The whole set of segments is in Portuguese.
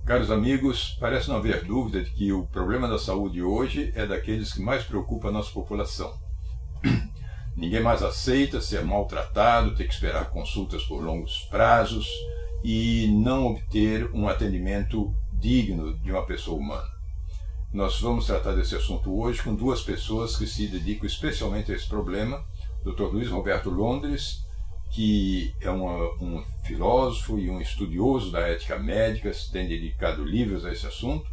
Caros amigos, parece não haver dúvida de que o problema da saúde hoje é daqueles que mais preocupa a nossa população. Ninguém mais aceita ser maltratado, ter que esperar consultas por longos prazos e não obter um atendimento digno de uma pessoa humana. Nós vamos tratar desse assunto hoje com duas pessoas que se dedicam especialmente a esse problema. Dr. Luiz Roberto Londres, que é um filósofo e um estudioso da ética médica, tem dedicado livros a esse assunto,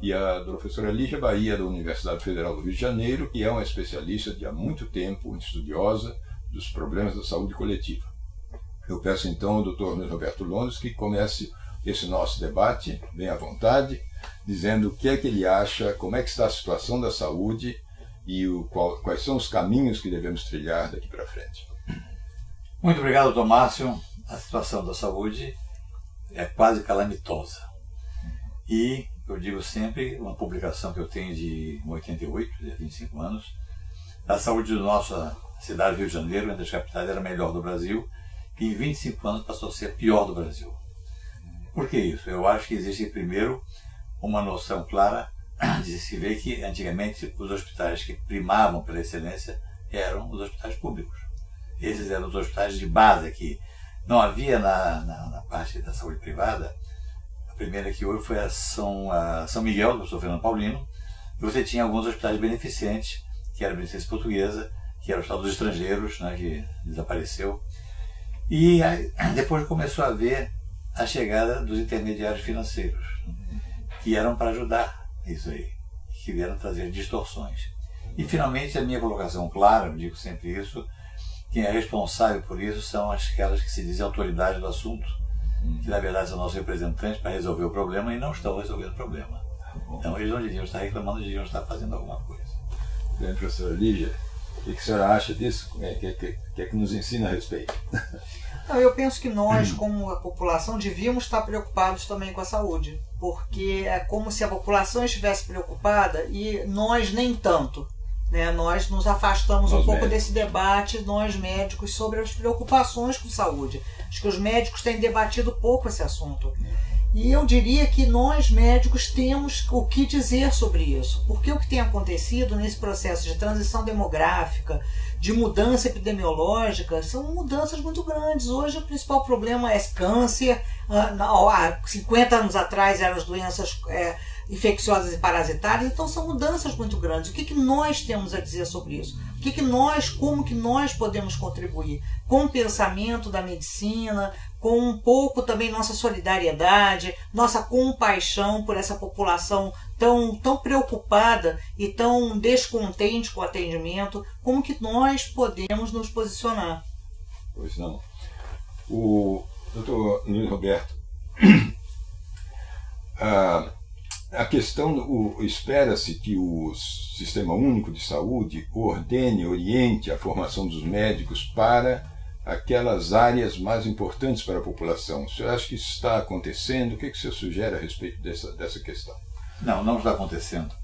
e a professora Lígia Bahia, da Universidade Federal do Rio de Janeiro, que é uma especialista de há muito tempo, estudiosa dos problemas da saúde coletiva. Eu peço então ao Dr. Luiz Roberto Londres que comece esse nosso debate, bem à vontade, dizendo o que é que ele acha, como é que está a situação da saúde e quais são os caminhos que devemos trilhar daqui para frente. Muito obrigado, Tomásio. A situação da saúde é quase calamitosa. E eu digo sempre, uma publicação que eu tenho de 88, de 25 anos, a saúde da nossa cidade, Rio de Janeiro, entre as capitais, era a melhor do Brasil, e em 25 anos passou a ser a pior do Brasil. Por que isso? Eu acho que existe, primeiro, uma noção clara de se ver que, antigamente, os hospitais que primavam pela excelência eram os hospitais públicos. Esses eram os hospitais de base aqui. Não havia na parte da saúde privada. A primeira que houve foi a São Miguel, do professor Fernando Paulino, e você tinha alguns hospitais beneficentes, que era a Beneficência Portuguesa, que era o Hospital dos Estrangeiros, né, que desapareceu. E aí, depois começou a haver a chegada dos intermediários financeiros, que eram para ajudar isso aí, que vieram trazer distorções. E finalmente a minha colocação clara, eu digo sempre isso, quem é responsável por isso são aquelas que se dizem autoridades do assunto, que na verdade são nossos representantes para resolver o problema e não estão resolvendo o problema. Então eles não deviam estar reclamando, deviam estar fazendo alguma coisa. Bem, professora Lígia, o que a senhora acha disso? O que é que nos ensina a respeito? Não, eu penso que nós, como a população, devíamos estar preocupados também com a saúde, porque é como se a população estivesse preocupada e nós nem tanto. Nós nos afastamos um pouco desse debate, nós médicos, sobre as preocupações com saúde. Acho que os médicos têm debatido pouco esse assunto. E eu diria que nós médicos temos o que dizer sobre isso, porque o que tem acontecido nesse processo de transição demográfica, de mudança epidemiológica, são mudanças muito grandes. Hoje o principal problema é câncer, há 50 anos atrás eram as doenças infecciosas e parasitárias, então são mudanças muito grandes. O que nós temos a dizer sobre isso? Como que nós podemos contribuir? Com o pensamento da medicina, com um pouco também nossa solidariedade, nossa compaixão por essa população tão preocupada e tão descontente com o atendimento, como que nós podemos nos posicionar? Pois não. O Dr. Luiz Roberto, a questão, espera-se que o Sistema Único de Saúde oriente a formação dos médicos para aquelas áreas mais importantes para a população. O senhor acha que isso está acontecendo? O que o senhor sugere a respeito dessa questão? Não está acontecendo.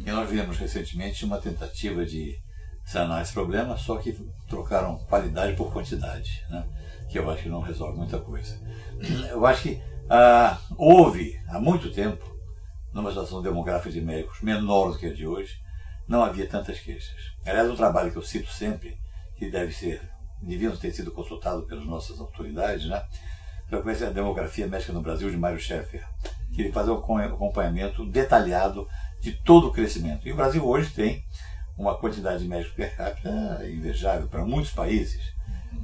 E nós vimos recentemente uma tentativa de sanar esse problema, só que trocaram qualidade por quantidade, né? Que eu acho que não resolve muita coisa. Eu acho que houve, há muito tempo, numa situação demográfica de médicos menor do que a de hoje, não havia tantas queixas. Aliás, um trabalho que eu cito sempre, que deviam ter sido consultado pelas nossas autoridades, né? Eu conheci a demografia médica no Brasil, de Mário Schaeffer, que ele faz um acompanhamento detalhado de todo o crescimento. E o Brasil hoje tem uma quantidade de médicos per capita invejável para muitos países.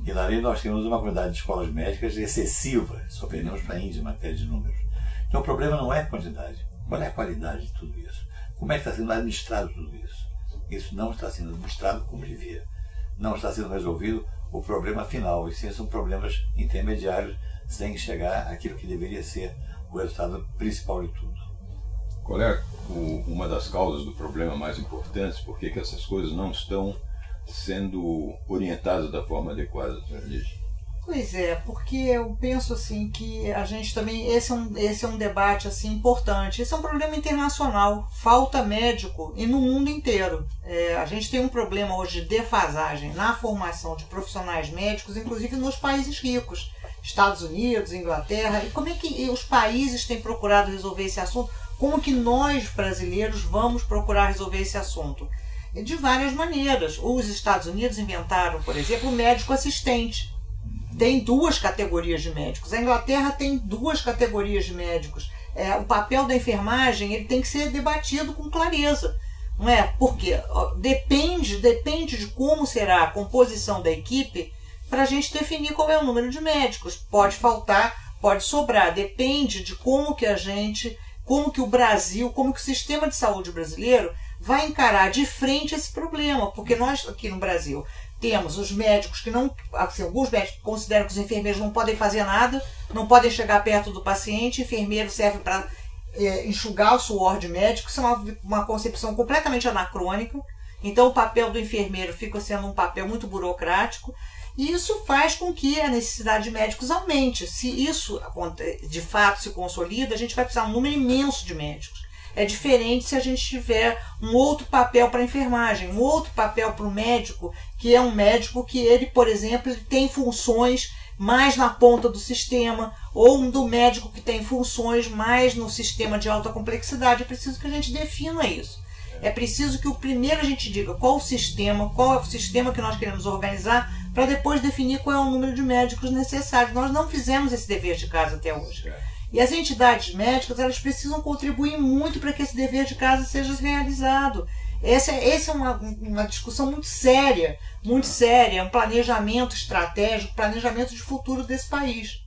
E na lei nós temos uma quantidade de escolas médicas excessiva, só perdemos para a Índia em matéria de números. Então o problema não é a quantidade. Qual é a qualidade de tudo isso? Como é que está sendo administrado tudo isso? Isso não está sendo administrado como devia. Não está sendo resolvido o problema final. E sim, são problemas intermediários sem chegar àquilo que deveria ser o resultado principal de tudo. Qual é uma das causas do problema mais importantes? Por que essas coisas não estão sendo orientadas da forma adequada, senhora Lígia? Pois é, porque eu penso assim que a gente também, esse é um debate assim importante. Esse é um problema internacional, falta médico e no mundo inteiro. A gente tem um problema hoje de defasagem na formação de profissionais médicos, inclusive nos países ricos. Estados Unidos, Inglaterra, e como é que os países têm procurado resolver esse assunto? Como que nós, brasileiros, vamos procurar resolver esse assunto? De várias maneiras. Os Estados Unidos inventaram, por exemplo, o médico assistente. Tem 2 categorias de médicos. A Inglaterra tem 2 categorias de médicos. O papel da enfermagem ele tem que ser debatido com clareza. Não é? Porque depende de como será a composição da equipe para a gente definir qual é o número de médicos. Pode faltar, pode sobrar. Depende de como que o Brasil, como que o sistema de saúde brasileiro vai encarar de frente esse problema. Porque nós aqui no Brasil temos os médicos que não, assim, alguns médicos consideram que os enfermeiros não podem fazer nada, não podem chegar perto do paciente, enfermeiro serve para enxugar o suor de médico. Isso é uma concepção completamente anacrônica. Então o papel do enfermeiro fica sendo um papel muito burocrático, e isso faz com que a necessidade de médicos aumente. Se isso de fato se consolida, a gente vai precisar de um número imenso de médicos. É diferente se a gente tiver um outro papel para a enfermagem, um outro papel para o médico, que é um médico que ele, por exemplo, ele tem funções mais na ponta do sistema, ou um do médico que tem funções mais no sistema de alta complexidade. É preciso que a gente defina isso. É preciso que o primeiro a gente diga qual é o sistema que nós queremos organizar, para depois definir qual é o número de médicos necessários. Nós não fizemos esse dever de casa até hoje. E as entidades médicas, elas precisam contribuir muito para que esse dever de casa seja realizado. Essa é uma discussão muito séria, um planejamento estratégico, planejamento de futuro desse país.